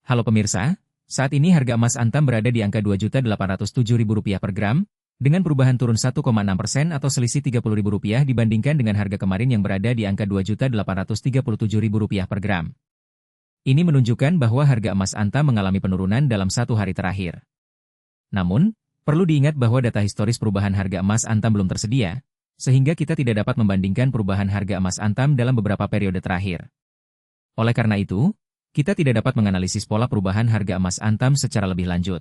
Halo pemirsa, saat ini harga emas Antam berada di angka Rp2.807.000 per gram, dengan perubahan turun 1,6% atau selisih Rp30.000 dibandingkan dengan harga kemarin yang berada di angka Rp2.837.000 per gram. Ini menunjukkan bahwa harga emas Antam mengalami penurunan dalam satu hari terakhir. Namun, perlu diingat bahwa data historis perubahan harga emas Antam belum tersedia, sehingga kita tidak dapat membandingkan perubahan harga emas Antam dalam beberapa periode terakhir. Oleh karena itu, kita tidak dapat menganalisis pola perubahan harga emas Antam secara lebih lanjut.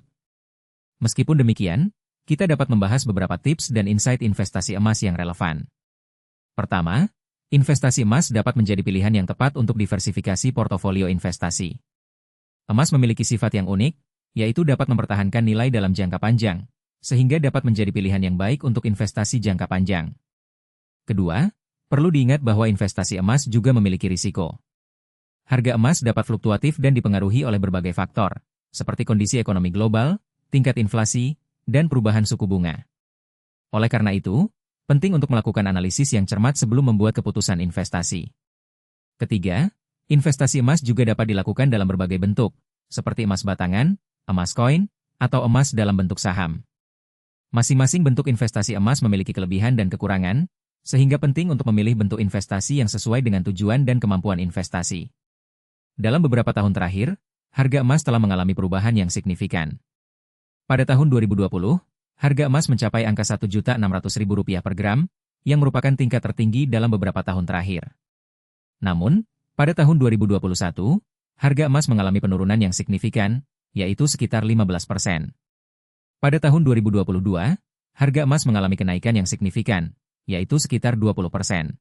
Meskipun demikian, kita dapat membahas beberapa tips dan insight investasi emas yang relevan. Pertama, investasi emas dapat menjadi pilihan yang tepat untuk diversifikasi portofolio investasi. Emas memiliki sifat yang unik, yaitu dapat mempertahankan nilai dalam jangka panjang, sehingga dapat menjadi pilihan yang baik untuk investasi jangka panjang. Kedua, perlu diingat bahwa investasi emas juga memiliki risiko. Harga emas dapat fluktuatif dan dipengaruhi oleh berbagai faktor, seperti kondisi ekonomi global, tingkat inflasi, dan perubahan suku bunga. Oleh karena itu, penting untuk melakukan analisis yang cermat sebelum membuat keputusan investasi. Ketiga, investasi emas juga dapat dilakukan dalam berbagai bentuk, seperti emas batangan, emas koin, atau emas dalam bentuk saham. Masing-masing bentuk investasi emas memiliki kelebihan dan kekurangan, sehingga penting untuk memilih bentuk investasi yang sesuai dengan tujuan dan kemampuan investasi. Dalam beberapa tahun terakhir, harga emas telah mengalami perubahan yang signifikan. Pada tahun 2020, harga emas mencapai angka Rp1.600.000 per gram, yang merupakan tingkat tertinggi dalam beberapa tahun terakhir. Namun, pada tahun 2021, harga emas mengalami penurunan yang signifikan, yaitu sekitar 15%. Pada tahun 2022, harga emas mengalami kenaikan yang signifikan, yaitu sekitar 20%.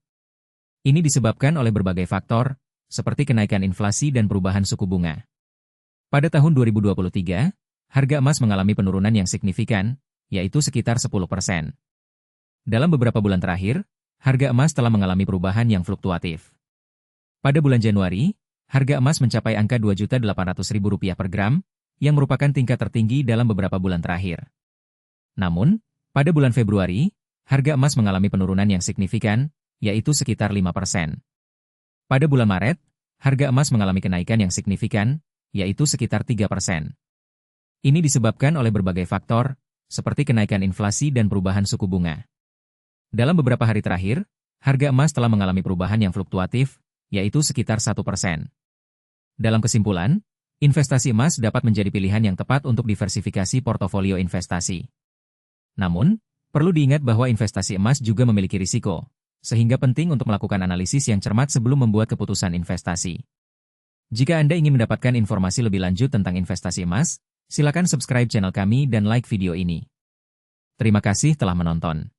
Ini disebabkan oleh berbagai faktor, seperti kenaikan inflasi dan perubahan suku bunga. Pada tahun 2023, harga emas mengalami penurunan yang signifikan, yaitu sekitar 10%. Dalam beberapa bulan terakhir, harga emas telah mengalami perubahan yang fluktuatif. Pada bulan Januari, harga emas mencapai angka Rp2.800.000 per gram, yang merupakan tingkat tertinggi dalam beberapa bulan terakhir. Namun, pada bulan Februari, harga emas mengalami penurunan yang signifikan, yaitu sekitar 5%. Pada bulan Maret, harga emas mengalami kenaikan yang signifikan, yaitu sekitar 3%. Ini disebabkan oleh berbagai faktor, seperti kenaikan inflasi dan perubahan suku bunga. Dalam beberapa hari terakhir, harga emas telah mengalami perubahan yang fluktuatif, yaitu sekitar 1%. Dalam kesimpulan, investasi emas dapat menjadi pilihan yang tepat untuk diversifikasi portofolio investasi. Namun, perlu diingat bahwa investasi emas juga memiliki risiko, sehingga penting untuk melakukan analisis yang cermat sebelum membuat keputusan investasi. Jika Anda ingin mendapatkan informasi lebih lanjut tentang investasi emas, silakan subscribe channel kami dan like video ini. Terima kasih telah menonton.